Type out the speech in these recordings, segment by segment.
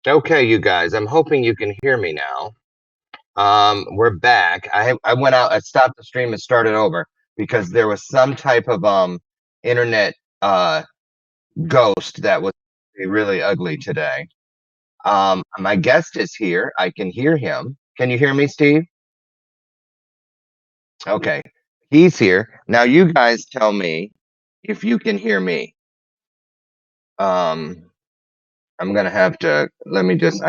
Okay, you guys, I'm hoping you can hear me now. We're back. I went out, I stopped the stream and started over because there was some type of internet uh ghost that was really ugly today. My guest is here. I can hear him. Can you hear me, Steve? Okay. He's here. Now you guys tell me if you can hear me. Um, I'm gonna have to I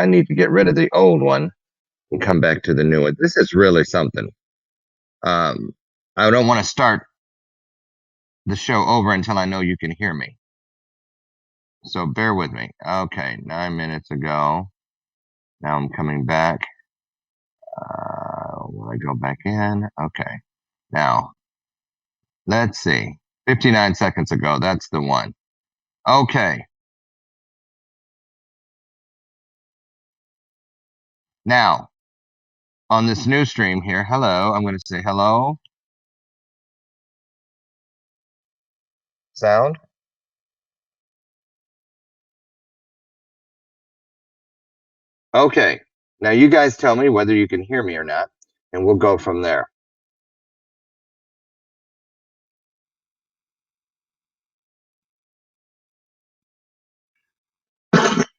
need to get rid of the old one and come back to the new one. This is really something. Um, I don't want to start the show over until I know you can hear me. So bear with me. Okay, 9 minutes ago. Now I'm coming back. Will I go back in? Okay. Now, let's see. 59 seconds ago. That's the one. Okay. Now, on this new stream here, hello. I'm going to say hello. Sound? Okay. Now, you guys tell me whether you can hear me or not, and we'll go from there.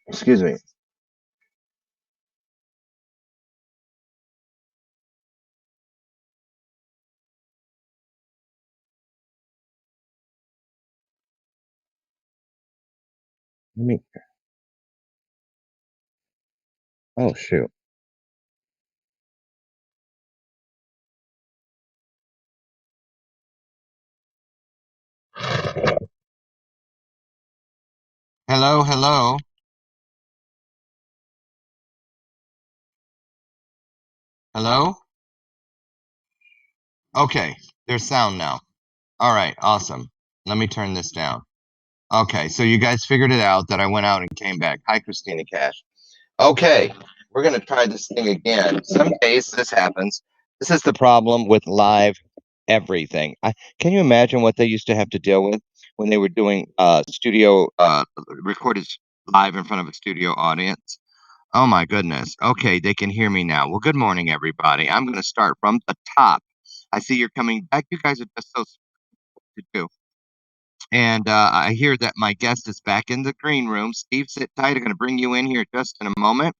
Excuse me. Let me. Oh, shoot. Hello, hello. Hello? Okay, there's sound now. All right, awesome. Let me turn this down. Okay, so you guys figured it out that I went out and came back. Hi, Christina Cash. Okay, we're going to try this thing again. Some days this happens. This is the problem with live everything. Can you imagine what they used to have to deal with when they were doing studio recorded live in front of a studio audience? Oh my goodness. Okay, they can hear me now. Well, good morning, everybody. I'm going to start from the top. I see you're coming back. You guys are just so to do. And I hear that my guest is back in the green room. Steve, sit tight. I'm going to bring you in here just in a moment.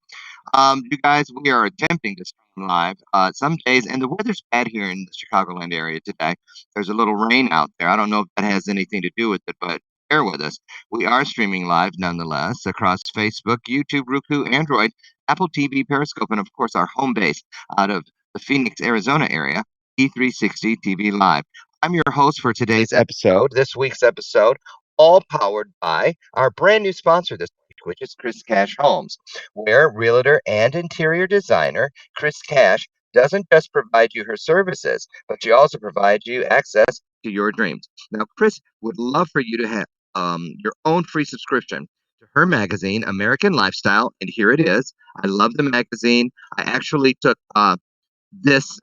You guys, we are attempting to stream live some days, and the weather's bad here in the Chicagoland area today. There's a little rain out there. I don't know if that has anything to do with it, but bear with us. We are streaming live nonetheless across Facebook, YouTube, Roku, Android, Apple TV, Periscope, and of course our home base out of the Phoenix, Arizona area, E360 TV Live. I'm your host for today's episode, this week's episode, all powered by our brand new sponsor this week, which is Chris Cash Homes, where realtor and interior designer Chris Cash doesn't just provide you her services, but she also provides you access to your dreams. Now, Chris would love for you to have your own free subscription to her magazine, American Lifestyle, and here it is. I love the magazine. I actually took this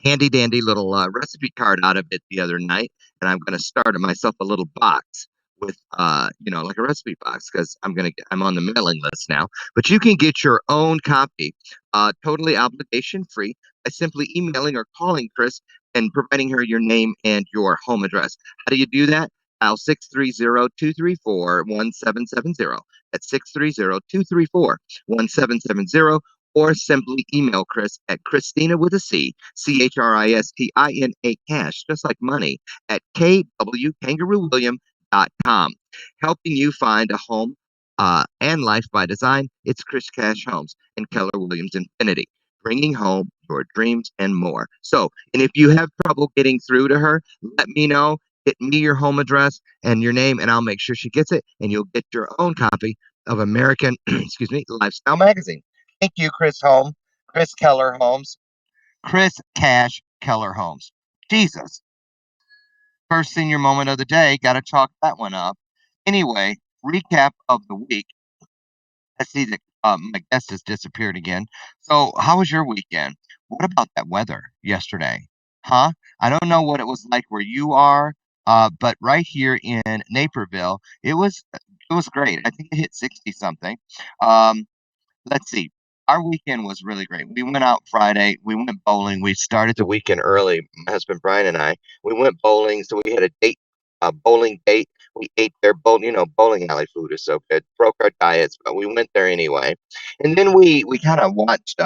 handy dandy little recipe card out of it the other night, and I'm going to start myself a little box with like a recipe box because I'm on the mailing list now. But you can get your own copy, totally obligation free, by simply emailing or calling Chris and providing her your name and your home address. How do you do that? Dial 630-234-1770. That's 630-234-1770, or simply email Chris at Christina with a C, Christina cash, just like money, at kwkangaroowilliam.com. Helping you find a home and life by design, it's Chris Cash Homes and Keller Williams Infinity, bringing home your dreams and more. So, and if you have trouble getting through to her, let me know. Get me your home address and your name, and I'll make sure she gets it, and you'll get your own copy of American, excuse me, Lifestyle Magazine. Thank you, Chris Keller Homes, Chris Cash Keller Homes. Jesus. First senior moment of the day. Got to chalk that one up. Anyway, recap of the week. I see that my guest has disappeared again. So, how was your weekend? What about that weather yesterday? Huh? I don't know what it was like where you are, but right here in Naperville, it was It was great. I think it hit 60 something. Um, let's see. Our weekend was really great. We went out Friday. We went bowling. We started the weekend early. My husband Brian and I. We went bowling, so we had a date, a bowling date. We ate their bowling alley food is so good. Broke our diets, but we went there anyway. And then we kind of watched.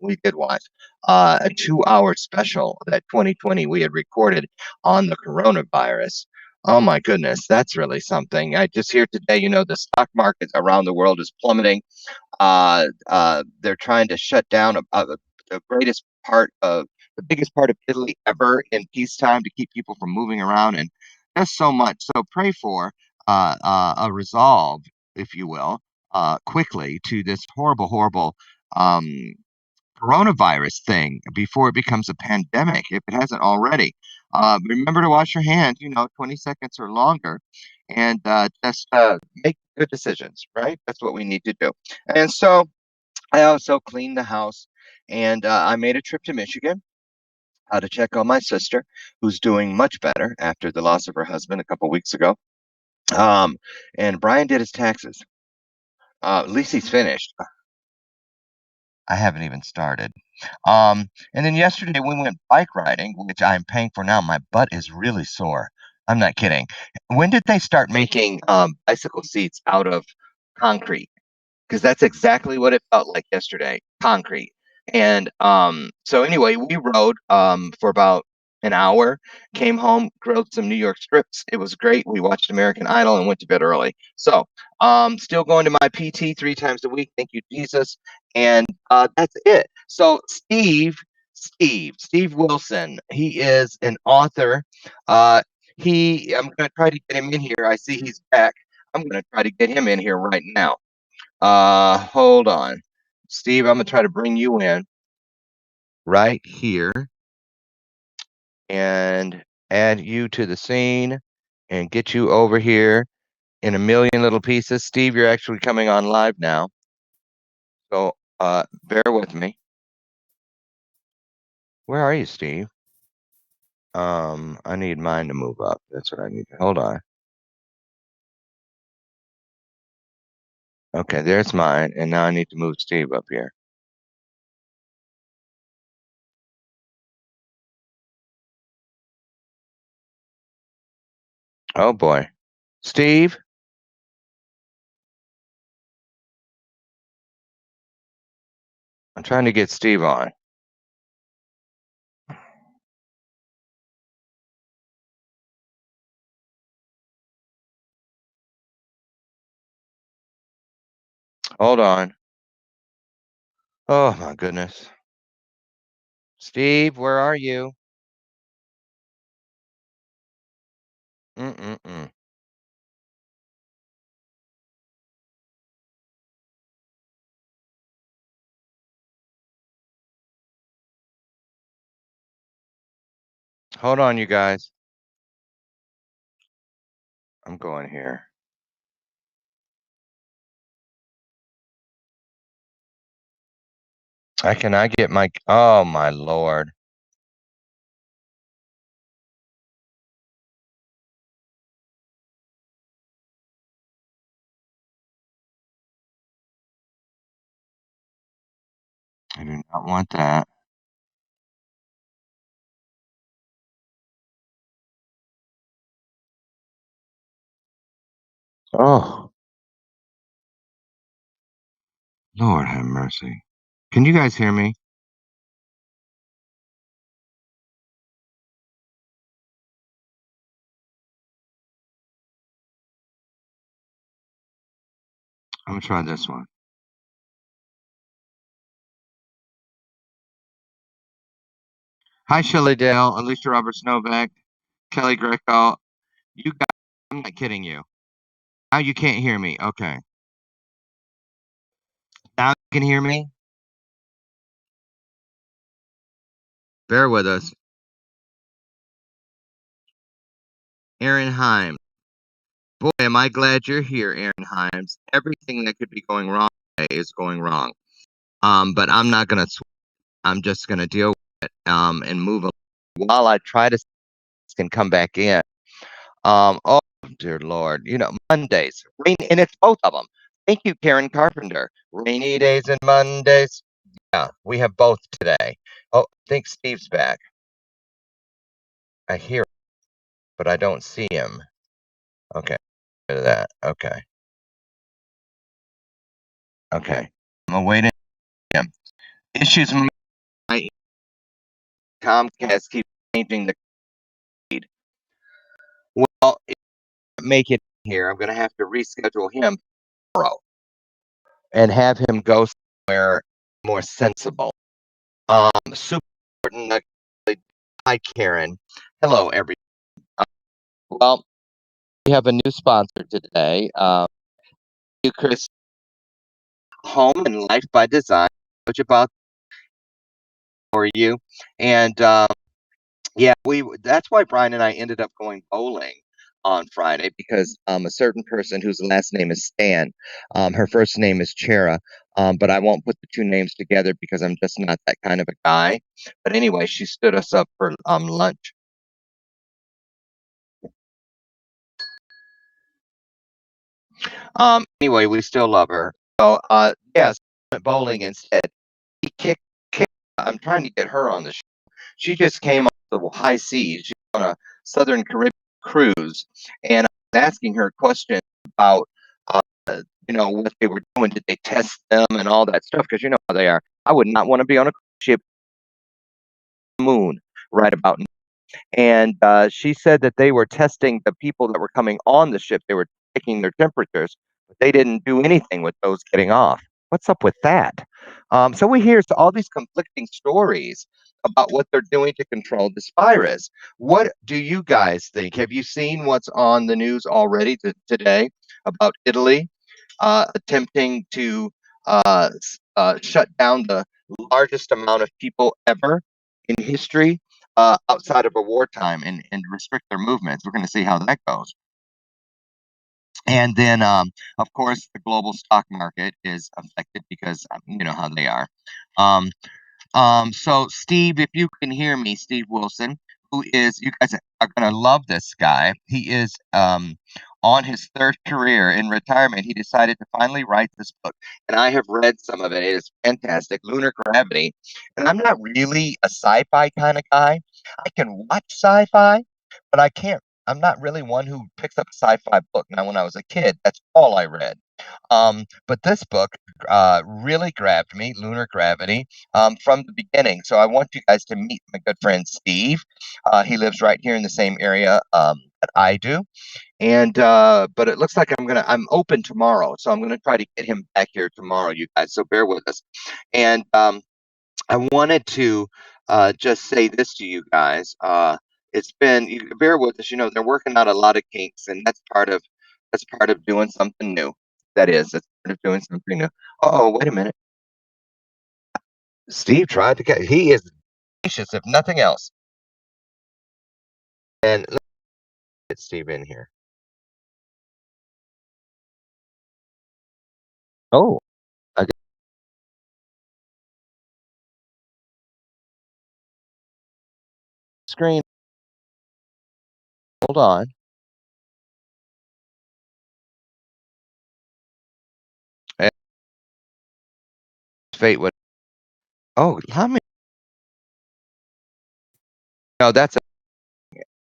We did watch a 2 hour special that 2020 we had recorded on the coronavirus. Oh my goodness, that's really something. I just hear today, the stock market around the world is plummeting. They're trying to shut down the greatest part of the biggest part of Italy ever in peacetime to keep people from moving around, and there's so much. So pray for a resolve, if you will, quickly to this horrible, horrible um, coronavirus thing before it becomes a pandemic, if it hasn't already. Remember to wash your hands, 20 seconds or longer, and just make good decisions, right? That's what we need to do. And so I also cleaned the house, and I made a trip to Michigan to check on my sister, who's doing much better after the loss of her husband a couple weeks ago. Um, and Brian did his taxes. At least he's finished. I haven't even started. And then yesterday we went bike riding, which I'm paying for now. My butt is really sore. I'm not kidding. When did they start making bicycle seats out of concrete? Because that's exactly what it felt like yesterday, concrete. And so anyway, we rode for about an hour, came home, grilled some New York strips. It was great. We watched American Idol and went to bed early. So still going to my PT 3 times a week. Thank you, Jesus. And that's it. So Steve Wilson, he is an author. I'm going to try to get him in here. I see he's back. I'm going to try to get him in here right now. Hold on. Steve, I'm gonna try to bring you in right here and add you to the scene and get you over here in a million little pieces. Steve, you're actually coming on live now. So bear with me. Where are you, Steve? I need mine to move up. That's what I need. Hold on. Okay, there's mine, and now I need to move Steve up here. Oh boy. Steve, I'm trying to get Steve on. Hold on. Oh my goodness. Steve, where are you? Mm-mm-mm. Hold on, you guys. I'm going here. I cannot get my. Oh my lord. I do not want that. Oh, Lord have mercy. Can you guys hear me? I'm gonna try this one. Hi, Shelley Dale, Alicia Roberts Novak, Kelly Greco. You guys, I'm not kidding you. Now you can't hear me. Okay. Now you can hear me. Bear with us. Aaron Himes. Boy, am I glad you're here, Aaron Himes. Everything that could be going wrong today is going wrong. But I'm not gonna. I'm just gonna deal with it. And move along while I try to can come back in. Oh, dear Lord. Mondays. And it's both of them. Thank you, Karen Carpenter. Rainy days and Mondays. Yeah, we have both today. Oh, I think Steve's back. I hear him, but I don't see him. Okay, rid of that. Okay, okay. I'm awaiting him. Issues with my Comcast keep changing the feed. Well, if I make it here, I'm going to have to reschedule him tomorrow and have him go somewhere more sensible. Super important. Hi, Karen. Hello, everyone. Well, we have a new sponsor today. You, Chris, Home and Life by Design. Which about for you, and yeah, that's why Brian and I ended up going bowling on Friday because a certain person whose last name is Stan, her first name is Chera, but I won't put the two names together because I'm just not that kind of a guy. But anyway, she stood us up for lunch. Anyway, we still love her. So yes, went bowling instead. He kicked. I'm trying to get her on the show. She just came off the high seas. She's on a Southern Caribbean cruise, and I was asking her questions about, uh, what they were doing. Did they test them and all that stuff? Because you know how they are. I would not want to be on a cruise ship moon right about now. And she said that they were testing the people that were coming on the ship. They were taking their temperatures, but they didn't do anything with those getting off. What's up with that? So we hear all these conflicting stories about what they're doing to control this virus. What do you guys think? Have you seen what's on the news already today about Italy attempting to shut down the largest amount of people ever in history outside of a wartime and restrict their movements? We're going to see how that goes. And then, of course, the global stock market is affected because you know how they are. Um, so Steve, if you can hear me, Steve Wilson, who is, you guys are gonna love this guy. He is on his third career in retirement. He decided to finally write this book, and I have read some of it. It is fantastic, Lunar Gravity. And I'm not really a sci-fi kind of guy. I can watch sci-fi, but I can't. I'm not really one who picks up a sci-fi book. Now, when I was a kid, that's all I read. But this book really grabbed me, Lunar Gravity, from the beginning. So I want you guys to meet my good friend Steve. He lives right here in the same area that I do, and but it looks like I'm open tomorrow, so I'm gonna try to get him back here tomorrow, you guys. So bear with us. And I wanted to just say this to you guys. It's been bear with us. They're working out a lot of kinks, and that's part of doing something new. That's part of doing something new. Oh, wait a minute. Steve tried to get. He is gracious, if nothing else. And let's get Steve in here. Oh, I got the screen. Hold on. Eh, Fate would. Oh, how many? No, that's.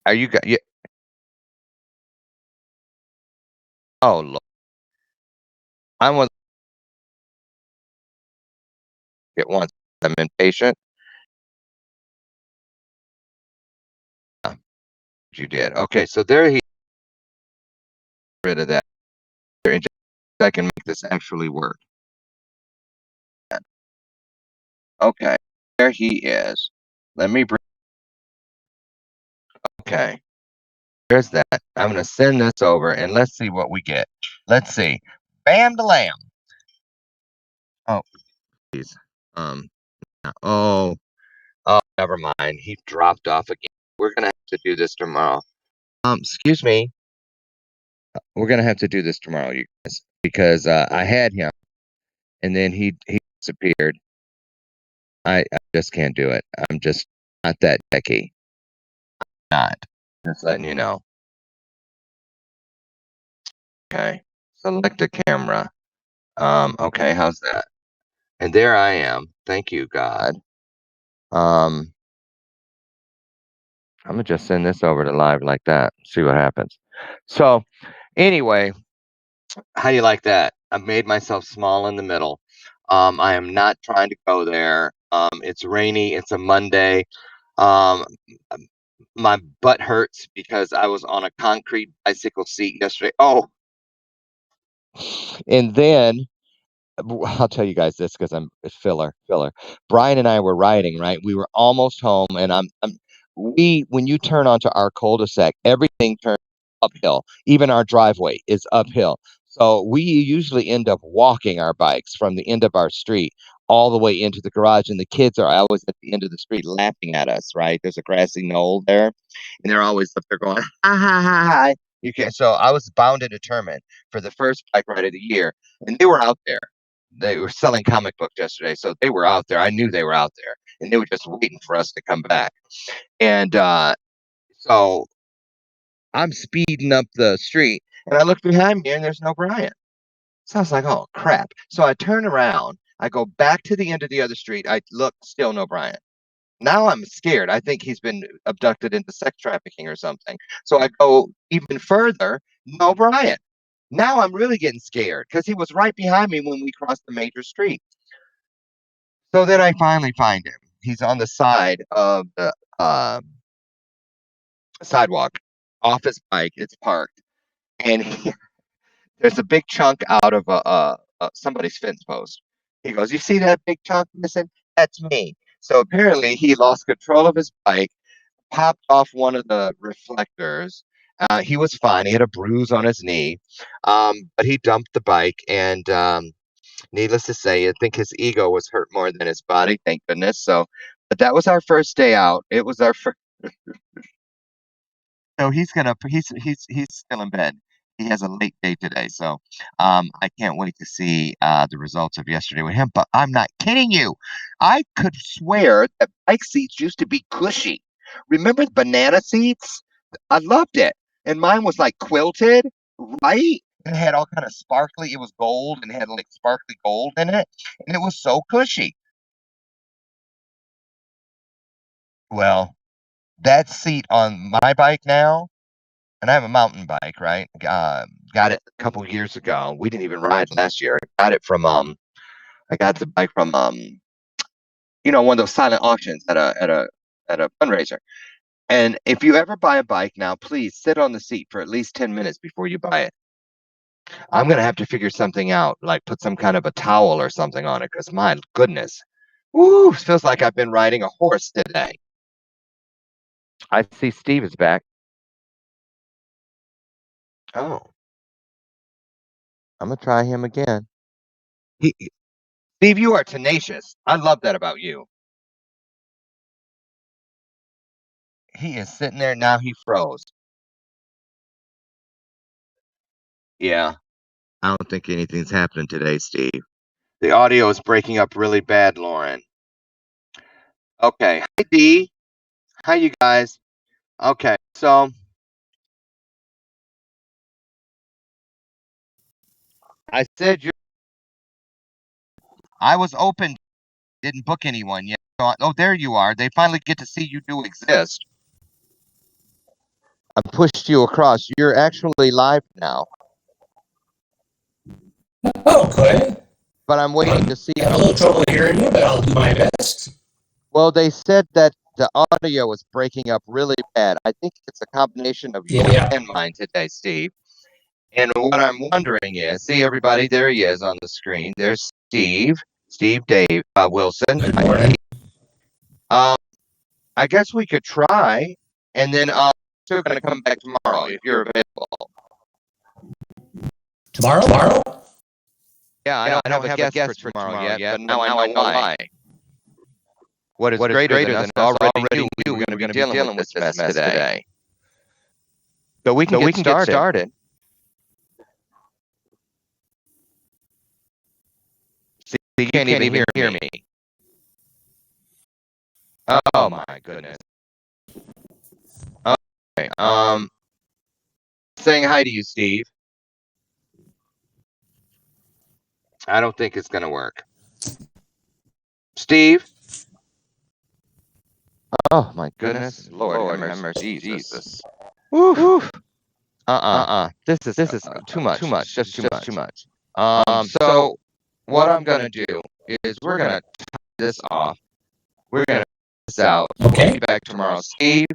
Are you got? Yeah. Oh, Lord. I'm gonna get once. I'm impatient. Ah, you did. Okay, so there he rid of that. And just I can make this actually work. Okay, there he is. Let me bring. Okay, there's that. I'm gonna send this over and let's see what we get. Let's see. Bam the lamb. Oh, please. Um. Oh. Oh, never mind. He dropped off again. We're gonna have to do this tomorrow. Excuse me. We're gonna have to do this tomorrow, you guys, because I had him and then he disappeared. I just can't do it. I'm just not that techy. Not. Just letting you know. Okay. Select a camera. Okay, how's that? And there I am. Thank you, God. I'm gonna just send this over to live like that. See what happens. So anyway, how do you like that? I made myself small in the middle. I am not trying to go there. It's rainy. It's a Monday. Um, my butt hurts because I was on a concrete bicycle seat yesterday. Oh, and then I'll tell you guys this because I'm filler. Brian and I were riding, right? We were almost home, and when you turn onto our cul-de-sac, everything turns uphill. Even our driveway is uphill. So we usually end up walking our bikes from the end of our street all the way into the garage, and the kids are always at the end of the street laughing at us, right? There's a grassy knoll there, and they're always up there going, ha ha ha ha. You can't. So I was bound and determined for the first bike ride of the year, and they were out there. They were selling comic books yesterday, so they were out there. I knew they were out there, and they were just waiting for us to come back. And so I'm speeding up the street, and I look behind me, and there's no Brian. So I was like, "Oh crap!" So I turn around, I go back to the end of the other street. I look, still no Brian. Now I'm scared. I think he's been abducted into sex trafficking or something. So I go even further, no Brian. Now I'm really getting scared because he was right behind me when we crossed the major street. So then I finally find him. He's on the side of the sidewalk, off his bike. It's parked, and there's a big chunk out of somebody's fence post. He goes, "You see that big chunk missing? That's me." So apparently he lost control of his bike, popped off one of the reflectors. He was fine. He had a bruise on his knee, but he dumped the bike, and needless to say, I think his ego was hurt more than his body. Thank goodness. So, but that was our first day out. It was our first. So he's still in bed. He has a late day today, so I can't wait to see the results of yesterday with him. But I'm not kidding you. I could swear that bike seats used to be cushy. Remember the banana seats? I loved it, and mine was like quilted, right? And it had all kind of sparkly. It was gold and had like sparkly gold in it, and it was so cushy. Well, that seat on my bike now. And I have a mountain bike, right? Got it a couple years ago. We didn't even ride last year. I got the bike from one of those silent auctions at a fundraiser. And if you ever buy a bike now, please sit on the seat for at least 10 minutes before you buy it. I'm gonna have to figure something out, like put some kind of a towel or something on it, because my goodness, woo, feels like I've been riding a horse today. I see Steve is back. Oh, I'm gonna try him again. He, Steve, you are tenacious. I love that about you. He is sitting there now. He froze. Yeah, I don't think anything's happening today, Steve. The audio is breaking up really bad, Loren. Okay. Hi, D. Hi, you guys. Okay, so I said I was open, didn't book anyone yet. So oh, there you are. They finally get to see you do exist. I pushed you across. You're actually live now. Okay. But I'm waiting to see. I have a little trouble hearing you, but I'll do my best. Well, they said that the audio is breaking up really bad. I think it's a combination of yours and mine today, Steve. And what I'm wondering is, see everybody, there he is on the screen. There's Steve Dave Wilson. Good morning. I guess we could try, and then still going to come back tomorrow if you're available. Tomorrow? Yeah, I don't have a guest for tomorrow yet, but now I know why. What is greater than us already knew we were going to be dealing with this mess today. So we can get started. See, you can't even hear me. Oh my goodness. Okay. Saying hi to you, Steve. I don't think it's going to work. Steve? Oh, my goodness. Lord have mercy, Jesus. Woo. This is too much. It's just too much. So what I'm going to do is we're going to tie this off. We're going to this out. Okay. We'll be back tomorrow. Steve,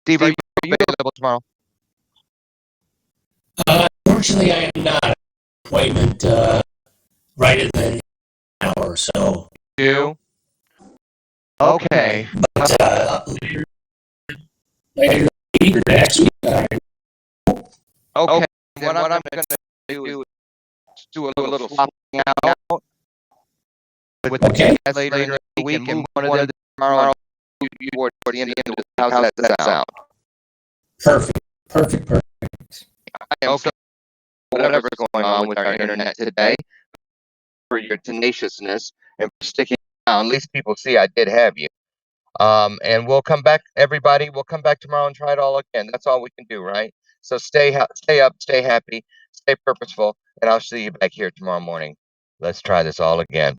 are you available tomorrow? Unfortunately, I am not. Appointment right in the hour, so. You? Okay. But later next week. Okay. Then what I'm going to do is do a little swapping out with Okay. the later in the week, and one of them tomorrow toward the end of the house. How's that sound? Perfect. I am so whatever's going on with our internet today, for your tenaciousness and for sticking around. At least people see I did have you. And we'll come back, everybody. We'll come back tomorrow and try it all again. That's all we can do, right? So stay up, stay happy, stay purposeful, and I'll see you back here tomorrow morning. Let's try this all again.